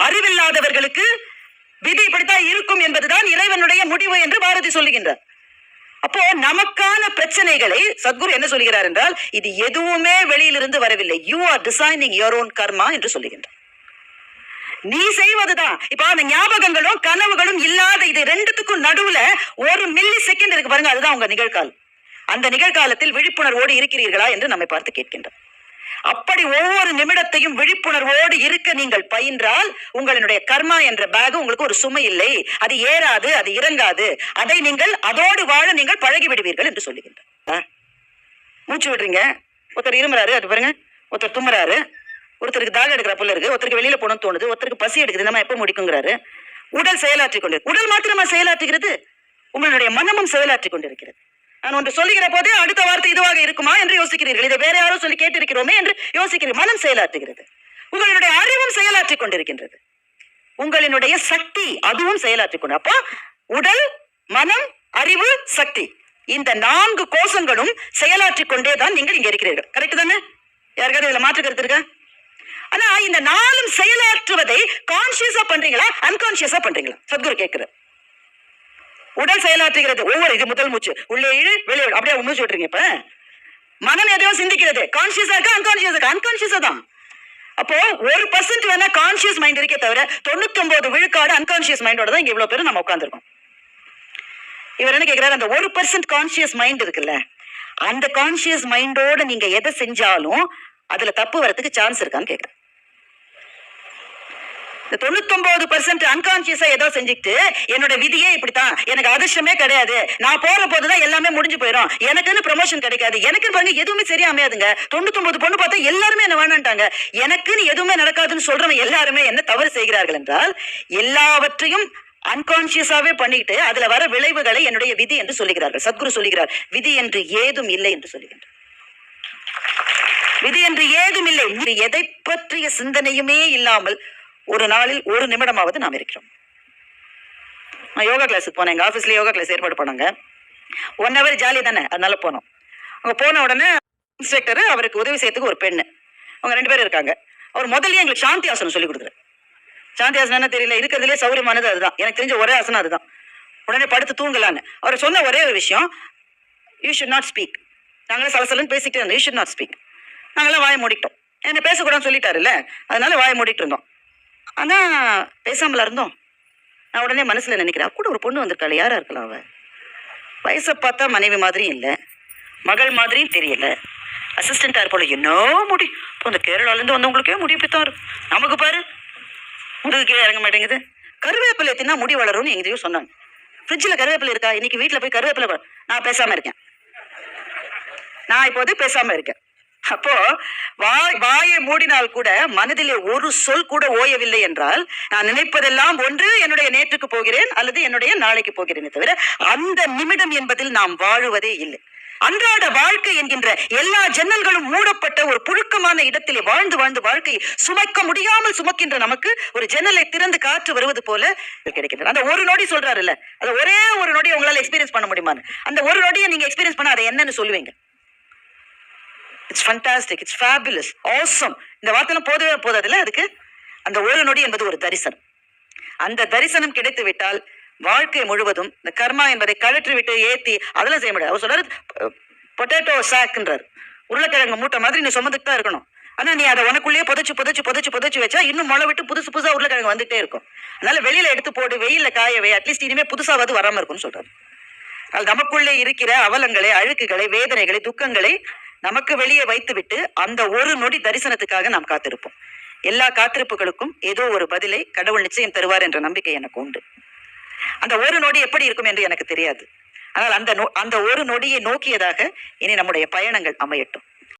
அறிவில்லாதவர்களுக்கு விதி இப்படித்தான் இருக்கும் என்பதுதான் இறைவனுடைய முடிவு என்று பாரதி சொல்லுகின்றார். அப்போ நமக்கான பிரச்சனைகளை சத்குரு என்ன சொல்கிறார் என்றால், இது எதுவுமே வெளியிலிருந்து வரவில்லை. You are designing your own karma என்று சொல்லுகின்றார். நீ செய்வதுதான். இப்ப அந்த ஞாபகங்களும் கனவுகளும் இல்லாத இது ரெண்டுத்துக்கும் நடுவுல ஒரு மில்லி செகண்ட் இருக்கு பாருங்க, அதுதான் உங்க நிகழ்காலம். அந்த நிகழ்காலத்தில் விழிப்புணர்வோடு இருக்கிறீர்களா என்று நம்மை பார்த்து கேட்கின்றார். அப்படி ஒவ்வொரு நிமிடத்தையும் விழிப்புணர்வோடு இருக்க நீங்கள் பயின்றால் உங்களுடைய கர்மா என்ற பேக் உங்களுக்கு ஒரு சுமை இல்லை. அது ஏறாது, அது இறங்காது. அதை நீங்கள் அதோடு வாழ நீங்கள் பழகி விடுவீர்கள் என்று சொல்லுகின்றார். மூச்சு விடுறீங்க, ஒருத்தர் இருமுறாரு, அது பாருங்க, ஒருத்தர் தும்முறாரு, ஒருத்தருக்கு தாக எடுக்கிற போல இருக்கு, ஒருத்தருக்கு வெளியில போகணும்னு தோணுது, ஒருத்தருக்கு பசி எடுக்குது, நம்ம எப்ப முடிக்குங்கிறாரு. உடல் செயலாற்றி கொண்டு, உடல் மாத்திரமா செயலாற்றுகிறது, உங்களுடைய மனமும் செயலாற்றி கொண்டிருக்கிறது. நான் ஒன்று சொல்லுகிற போதே அடுத்த வார்த்தை இதுவாக இருக்குமா என்று யோசிக்கிறீர்கள். இதை வேற யாரோ சொல்லி கேட்டிருக்கிறோமே என்று யோசிக்கிறீர்கள். மனம் செயலாற்றுகிறது, உங்களுடைய அறிவும் செயலாற்றி கொண்டிருக்கின்றது, உங்களுடைய சக்தி அதுவும் செயலாற்றி கொண்டு. அப்போ உடல், மனம், அறிவு, சக்தி, இந்த 4 கோஷங்களும் செயலாற்றி கொண்டே தான் நீங்கள் இங்க இருக்கிறீர்கள். கரெக்ட் தானே? யாருக்காவது இதுல மாற்று கருத்து இருக்கா? ஆனா இந்த 4ம் செயலாற்றுவதை கான்சியஸா பண்றீங்களா, அன்கான்சியஸா பண்றீங்களா? சத்குரு கேட்கிறார். உடல் செயலாற்றுகிறது, ஒவ்வொரு இது முதல் மூச்சு, உள்ளே இழு வெளியே அப்படியே மூச்சு விட்டுறீங்க. இப்ப மனம் எதையோ சிந்திக்கிறது, கான்சியஸா இருக்கா, அன்கான்சியஸா இருக்கா? அன்கான்சியஸா தான். அப்போ 1% வேணா கான்சியஸ் மைண்ட் இருக்கே தவிர 99 விழுக்காடு அன்கான்சியஸ் மைண்டோட தான் இங்க இவ்வளவு பேர் நம்ம உட்கார்ந்துருக்கோம். இவர் என்ன கேட்கிறாரு, அந்த 1% கான்சியஸ் மைண்ட் இருக்குல்ல, அந்த கான்சியஸ் மைண்டோட நீங்க எதை செஞ்சாலும் அதுல தப்பு வரதுக்கு சான்ஸ் இருக்கான்னு கேட்கிறேன். 99% அன்கான்சியஸா ஏதோ செஞ்சுட்டு என்னோட விதியே இப்படித்தான், எனக்கு அதிர்ஷ்டமே கிடையாது, நான் போற போதுதான் எல்லாமே முடிஞ்சு போயிடும், எனக்குன்னு ப்ரமோஷன் கிடைக்காது, எனக்கு பாருங்க எதுவுமே சரியா அமையாதுங்க, 99 பொண்ணு பார்த்தா எல்லாருமே என்ன வேணான்ட்டாங்க, எனக்குன்னு எதுவுமே நடக்காதுன்னு சொல்றவங்க எல்லாருமே என்ன தவறு செய்கிறார்கள் என்றால், எல்லாவற்றையும் அன்கான்சியஸாவே பண்ணிட்டு அதுல வர விளைவுகளை என்னுடைய விதி என்று சொல்லுகிறார்கள். சத்குரு சொல்லுகிறார், விதி என்று ஏதும் இல்லை என்று சொல்லுகின்றார். விதி என்று ஏதும் இல்லை. எதை பற்றிய சிந்தனையுமே இல்லாமல் ஒரு நாளில் ஒரு நிமிடமாவது நாம் இருக்கிறோம். நான் யோகா கிளாஸுக்கு போனேன், எங்க ஆபீஸ்ல யோகா கிளாஸ் ஏற்பாடு பண்ணாங்க. 1 hour ஜாலி தானே, அதனால போனோம். அவங்க போன உடனே இன்ஸ்ட்ரக்டர், அவருக்கு உதவி செய்யறதுக்கு ஒரு பெண்ணு, அவங்க 2 பேரும் இருக்காங்க. அவர் முதல்லயே எங்களுக்கு சாந்தி ஆசனம் சொல்லி கொடுக்குறாரு. சாந்தி ஆசனம் என்ன தெரியல, இருக்கிறதுலே சௌரியமானது அதுதான், எனக்கு தெரிஞ்ச ஒரே ஆசனம் அதுதான். உடனே படுத்து தூங்கலான்னு அவர் சொன்ன ஒரே ஒரு விஷயம், யூ ஷுட் நாட் ஸ்பீக். நாங்களும் சலசலன்னு பேசிக்கிட்டே இருந்தோம், யூ ஷுட் நாட் ஸ்பீக். நாங்களாம் வாயை மூடிட்டோம், என்ன பேசக்கூடாதுன்னு சொல்லிட்டாருல்ல, அதனால வாயை மூடிட்டு இருந்தோம். ஆனா பேசாமல இருந்தோம். நான் உடனே மனசுல நினைக்கிறேன், கூட ஒரு பொண்ணு வந்திருக்காள், யாரா இருக்கலாம் அவ? வயசை பார்த்தா மனைவி மாதிரியும் இல்லை, மகள் மாதிரியும் தெரியல, அசிஸ்டண்டா இருப்போல, என்ன முடி இப்போ அந்த கேரளால இருந்து வந்தவங்களுக்கே முடி இப்படித்தான் இருக்கும், நமக்கு பாரு முதுகு கீழே இறங்க மாட்டேங்குது. கருவேப்பிலை எத்தினா முடி வளரும்னு எங்கேயோ சொன்னாங்க. ஃப்ரிட்ஜில் கருவேப்பிலை இருக்கா? இன்னைக்கு வீட்டில் போய் கருவேப்பிலை, நான் பேசாம இருக்கேன், நான் இப்போது பேசாம இருக்கேன். அப்போ வாயை மூடினால் கூட மனதிலே ஒரு சொல் கூட ஓயவில்லை என்றால், நான் நினைப்பதெல்லாம் ஒன்று என்னுடைய நேற்றுக்கு போகிறேன் அல்லது என்னுடைய நாளைக்கு போகிறேனே தவிர அந்த நிமிடம் என்பதில் நாம் வாழுவதே இல்லை. அன்றாட வாழ்க்கை என்கின்ற எல்லா ஜன்னல்களும் மூடப்பட்ட ஒரு புழுக்கமான இடத்திலே வாழ்ந்து வாழ்ந்து வாழ்க்கையை சுமக்க முடியாமல் சுமக்கின்ற நமக்கு ஒரு ஜன்னலை திறந்து காற்று வருவது போல கிடைக்கின்றது. அந்த ஒரு நொடி சொல்றாருல்ல, அது ஒரே ஒரு நொடி உங்களால எக்ஸ்பீரியன்ஸ் பண்ண முடியுமான்னு, அந்த ஒரு நொடியை நீங்க எக்ஸ்பீரியன்ஸ் பண்ண அதை என்னன்னு சொல்லுவீங்க? It's fantastic, it's fabulous, awesome. இந்த வார்த்தைலாம் போதவே போதாதுல்ல. அதுக்கு அந்த ஒரு நொடி என்பது ஒரு தரிசனம். அந்த தரிசனம் கிடைத்து விட்டால் வாழ்க்கை முழுவதும் இந்த கர்மா என்பதை கழற்றி விட்டு ஏத்தி அதெல்லாம் செய்ய முடியாது. அவர் சொல்றாரு, பொட்டேட்டோ சாக்ன்றார், உருளைக்கிழங்கு மூட்டை மாதிரி நீ சுமந்துட்டு தான் இருக்கணும். ஆனா நீ அதை உனக்குள்ளேயே புதைச்சு வச்சா இன்னும் முளை விட்டு புதுசா உருளைக்கிழங்கு வந்துட்டே இருக்கும். அதனால வெளியில எடுத்து போடு, வெயில்ல காயவே, அட்லீஸ்ட் இனிமே புதுசாவது வராம இருக்கும்னு சொல்றாரு. அது நமக்குள்ளே இருக்கிற அவலங்களை, அழுக்குகளை, வேதனைகளை, துக்கங்களை நமக்கு வெளியே வைத்து விட்டு அந்த ஒரு நொடி தரிசனத்துக்காக நாம் காத்திருப்போம். எல்லா காத்திருப்புகளுக்கும் ஏதோ ஒரு பதிலை கடவுள் நிச்சயம் தருவார் என்ற நம்பிக்கை எனக்கு உண்டு. அந்த ஒரு நொடி எப்படி இருக்கும் என்று எனக்கு தெரியாது. ஆனால் அந்த ஒரு நொடியை நோக்கியதாக இனி நம்முடைய பயணங்கள் அமையட்டும்.